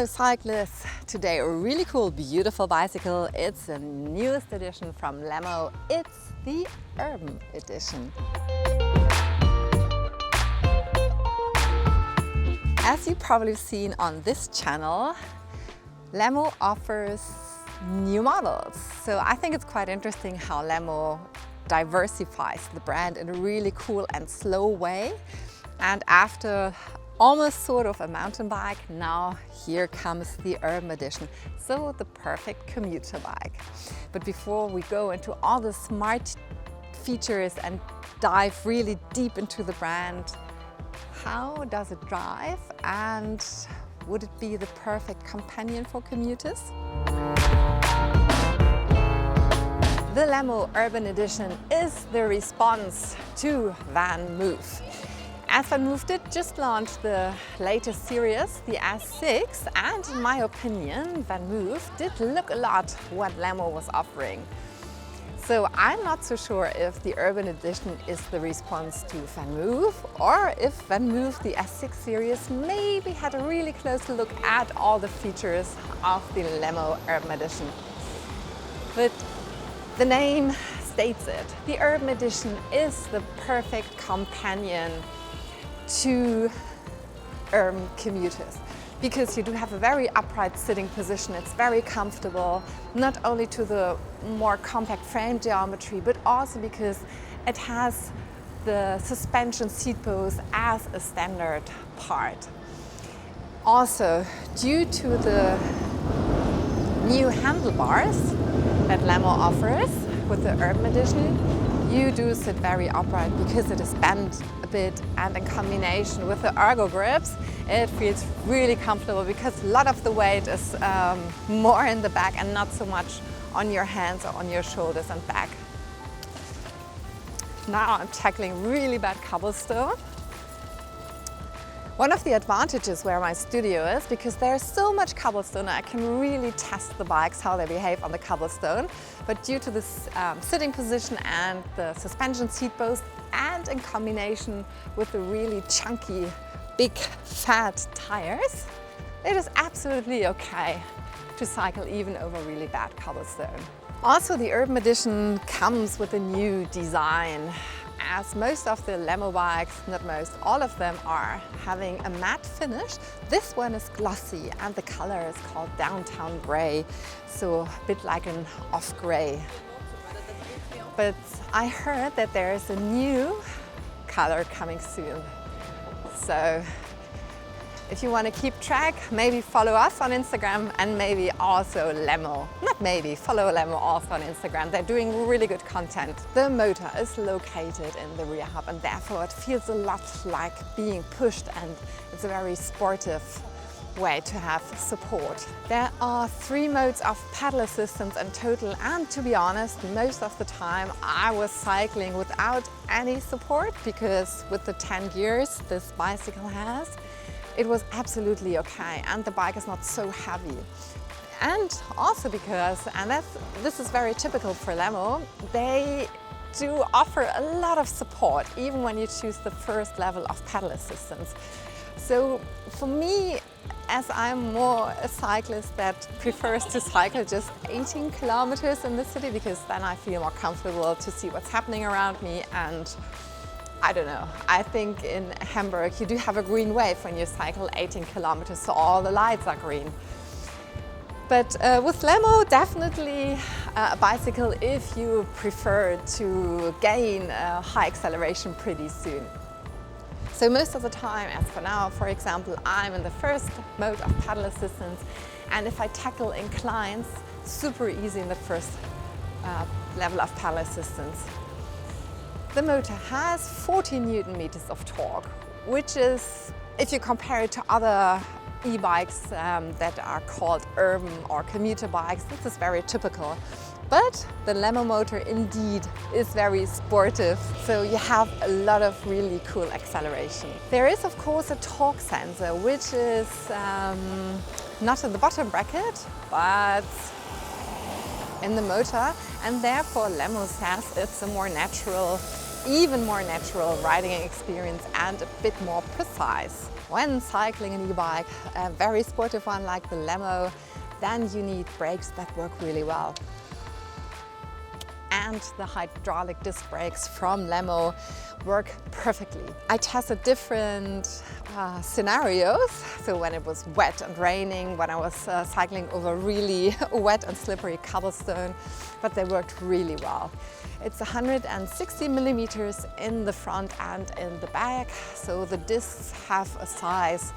Hello cyclists! Today a really cool, beautiful bicycle. It's the newest edition from Lemmo. It's the Urban Edition. As you've probably seen on this channel, Lemmo offers new models. So I think it's quite interesting how Lemmo diversifies the brand in a really cool and slow way. And after almost sort of a mountain bike, now here comes the Urban Edition. So the perfect commuter bike. But before we go into all the smart features and dive really deep into the brand, how does it drive and would it be the perfect companion for commuters? The Lemo Urban Edition is the response to Vanmoof. As Vanmoof did just launch the latest series, the S6, and in my opinion, Vanmoof did look a lot what Lemmo was offering. So I'm not so sure if the Urban Edition is the response to Vanmoof, or if Vanmoof, the S6 series, maybe had a really close look at all the features of the Lemmo Urban Edition. But the name states it. The Urban Edition is the perfect companion to urban commuters, because you do have a very upright sitting position. It's very comfortable, not only to the more compact frame geometry, but also because it has the suspension seat post as a standard part. Also, due to the new handlebars that Lemmo offers with the Urban Edition, you do sit very upright because it is bent a bit, and in combination with the ergo grips, it feels really comfortable because a lot of the weight is more in the back and not so much on your hands or on your shoulders and back. Now I'm tackling really bad cobblestone. One of the advantages where my studio is, because there's so much cobblestone, I can really test the bikes, how they behave on the cobblestone. But due to this sitting position and the suspension seat post, and in combination with the really chunky, big, fat tires, it is absolutely okay to cycle even over really bad cobblestone. Also, the Urban Edition comes with a new design. As most of the Lemmo bikes, not most, all of them are having a matte finish. This one is glossy and the color is called Downtown Grey, so a bit like an off grey. But I heard that there is a new color coming soon. So if you want to keep track, maybe follow us on Instagram, and maybe also Lemmo. Not maybe, follow Lemmo also on Instagram. They're doing really good content. The motor is located in the rear hub, and therefore it feels a lot like being pushed, and it's a very sportive way to have support. There are 3 modes of pedal assistance in total, and to be honest, most of the time I was cycling without any support, because with the 10 gears this bicycle has, it was absolutely okay, and the bike is not so heavy. And also because, and this is very typical for Lemmo, they do offer a lot of support even when you choose the first level of pedal assistance. So for me, as I'm more a cyclist that prefers to cycle just 18 kilometers in the city, because then I feel more comfortable to see what's happening around me, and I don't know, I think in Hamburg you do have a green wave when you cycle 18 kilometers, so all the lights are green. But with Lemmo, definitely a bicycle if you prefer to gain high acceleration pretty soon. So most of the time, as for now, for example, I'm in the first mode of pedal assistance, and if I tackle inclines, super easy in the first level of pedal assistance. The motor has 40 Newton meters of torque, which is, if you compare it to other e-bikes that are called urban or commuter bikes, this is very typical. But the Lemmo motor indeed is very sportive, so you have a lot of really cool acceleration. There is of course a torque sensor, which is not in the bottom bracket, but in the motor, and therefore Lemmo says it's a more natural even more natural riding experience and a bit more precise. When cycling an e-bike, a very sportive one like the Lemmo, then you need brakes that work really well. And the hydraulic disc brakes from Lemmo work perfectly. I tested different scenarios, so when it was wet and raining, when I was cycling over really wet and slippery cobblestone, but they worked really well. It's 160 millimeters in the front and in the back, so the discs have a size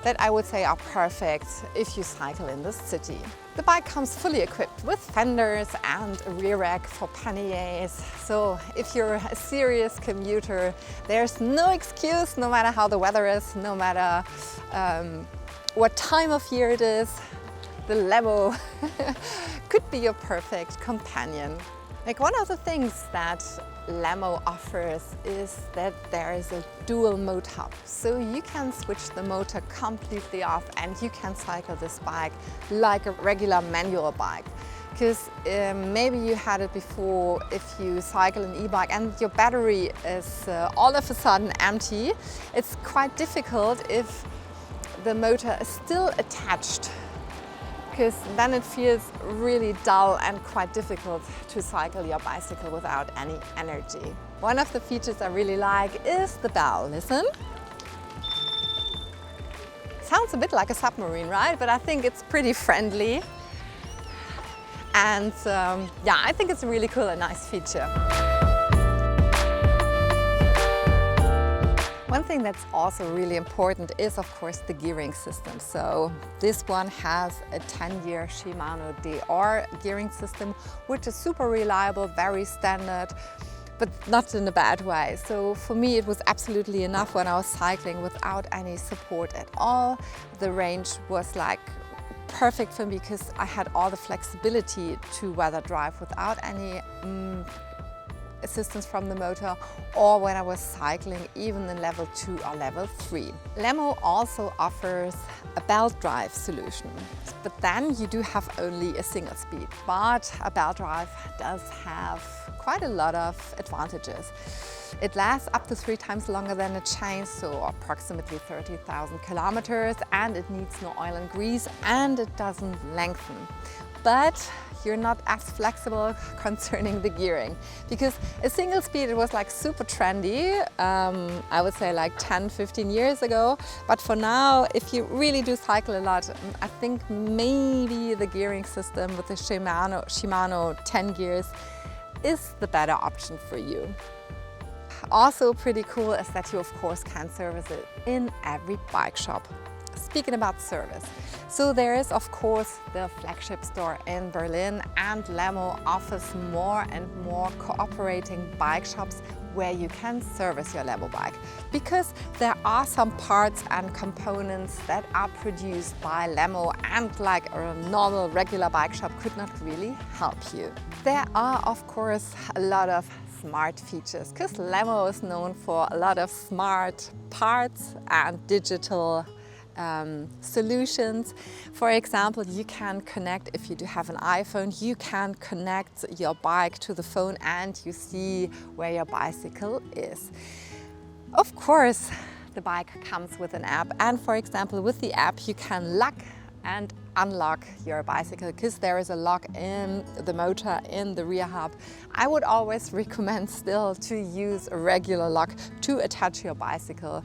that I would say are perfect if you cycle in the city. The bike comes fully equipped with fenders and a rear rack for panniers. So if you're a serious commuter, there's no excuse, no matter how the weather is, no matter what time of year it is, the Lemmo could be your perfect companion. Like, one of the things that Lemmo offers is that there is a dual mode hub. So you can switch the motor completely off and you can cycle this bike like a regular manual bike. Because maybe you had it before, if you cycle an e-bike and your battery is all of a sudden empty, it's quite difficult if the motor is still attached, because then it feels really dull and quite difficult to cycle your bicycle without any energy. One of the features I really like is the bell. Listen. Sounds a bit like a submarine, right? But I think it's pretty friendly. And yeah, I think it's a really cool and nice feature. One thing that's also really important is, of course, the gearing system. So this one has a 10-year Shimano DR gearing system, which is super reliable, very standard, but not in a bad way. So for me, it was absolutely enough when I was cycling without any support at all. The range was like perfect for me because I had all the flexibility to weather drive without any assistance from the motor, or when I was cycling even in level 2 or level 3. Lemmo also offers a belt drive solution, but then you do have only a single speed. But a belt drive does have quite a lot of advantages. It lasts up to 3 times longer than a chain, so approximately 30,000 kilometers, and it needs no oil and grease, and it doesn't lengthen. But you're not as flexible concerning the gearing, because a single speed, it was like super trendy, I would say like 10-15 years ago. But for now, if you really do cycle a lot, I think maybe the gearing system with the Shimano 10 gears is the better option for you. Also pretty cool is that you of course can service it in every bike shop. Speaking about service, so there is of course the flagship store in Berlin, and Lemmo offers more and more cooperating bike shops where you can service your Lemmo bike, because there are some parts and components that are produced by Lemmo and like a normal regular bike shop could not really help you. There are of course a lot of smart features, because Lemmo is known for a lot of smart parts and digital solutions. For example, you can connect, if you do have an iPhone, you can connect your bike to the phone and you see where your bicycle is. Of course, the bike comes with an app, and for example, with the app you can lock and unlock your bicycle, because there is a lock in the motor in the rear hub. I would always recommend still to use a regular lock to attach your bicycle,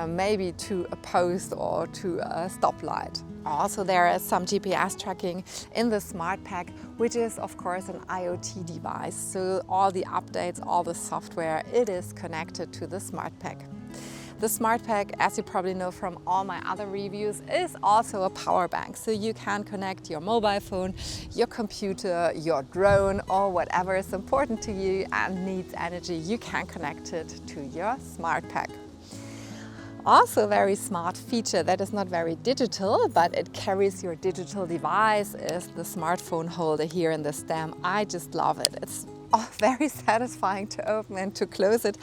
maybe to a post or to a stoplight. Also, there is some GPS tracking in the Smart Pack, which is of course an IoT device. So all the updates, all the software, it is connected to the Smart Pack. The Smart Pack, as you probably know from all my other reviews, is also a power bank. So you can connect your mobile phone, your computer, your drone, or whatever is important to you and needs energy, you can connect it to your Smart Pack. Also, a very smart feature that is not very digital, but it carries your digital device, is the smartphone holder here in the stem. I just love it. It's very satisfying to open and to close it.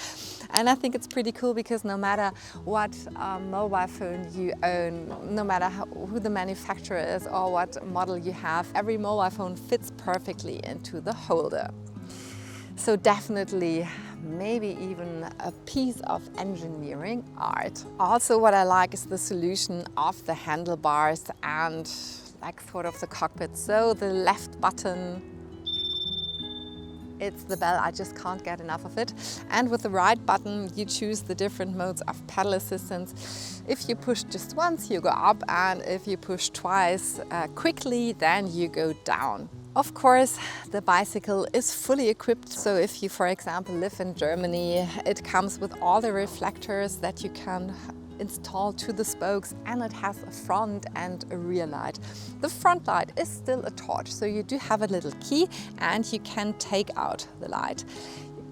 And I think it's pretty cool because no matter what mobile phone you own, no matter who the manufacturer is or what model you have, every mobile phone fits perfectly into the holder. So definitely maybe even a piece of engineering art. Also what I like is the solution of the handlebars and like sort of the cockpit. So the left button, it's the bell, I just can't get enough of it. And with the right button, you choose the different modes of pedal assistance. If you push just once, you go up, and if you push twice quickly, then you go down. Of course, the bicycle is fully equipped, so if you, for example, live in Germany, it comes with all the reflectors that you can install to the spokes, and it has a front and a rear light. The front light is still a torch, so you do have a little key and you can take out the light.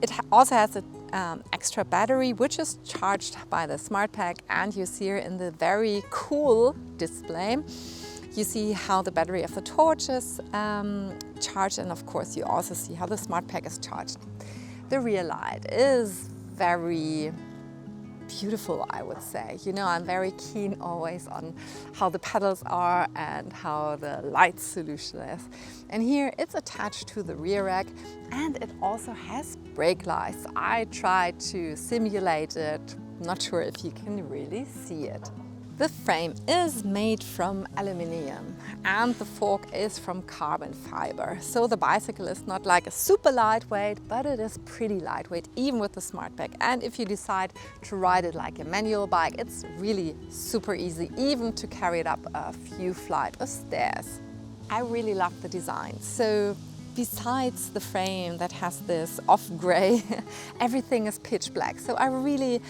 It also has an extra battery which is charged by the smart pack, and you see here in the very cool display you see how the battery of the torch is charged, and of course you also see how the smart pack is charged. The rear light is very beautiful, I would say. You know, I'm very keen always on how the pedals are and how the light solution is. And here it's attached to the rear rack, and it also has brake lights. I tried to simulate it, not sure if you can really see it. The frame is made from aluminium and the fork is from carbon fiber. So the bicycle is not like a super lightweight, but it is pretty lightweight, even with the smart pack. And if you decide to ride it like a manual bike, it's really super easy, even to carry it up a few flights of stairs. I really love the design. So besides the frame that has this off gray, everything is pitch black. So I really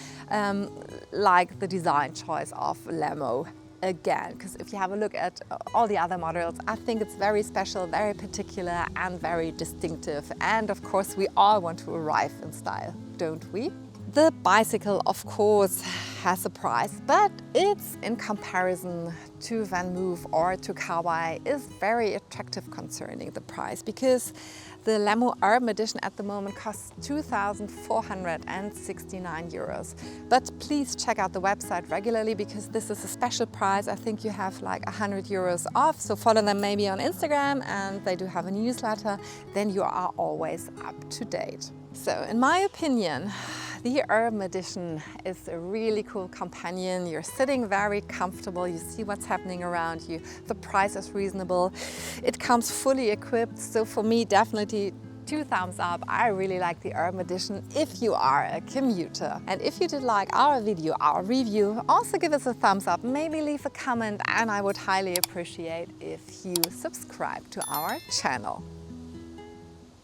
like the design choice of Lemmo again, because if you have a look at all the other models, I think it's very special, very particular and very distinctive. And of course we all want to arrive in style, don't we? The bicycle, of course, has a price, but it's, in comparison to Vanmoof or to Cowboy, is very attractive concerning the price, because the Lemo Urb edition at the moment costs 2,469 euros. But please check out the website regularly, because this is a special price. I think you have like 100 euros off, so follow them maybe on Instagram, and they do have a newsletter, then you are always up to date. So in my opinion, the Urban Edition is a really cool companion. You're sitting very comfortable, you see what's happening around you, the price is reasonable, it comes fully equipped, so for me definitely 2 thumbs up. I really like the Urban Edition if you are a commuter. And if you did like our video, our review, also give us a thumbs up, maybe leave a comment, and I would highly appreciate if you subscribe to our channel.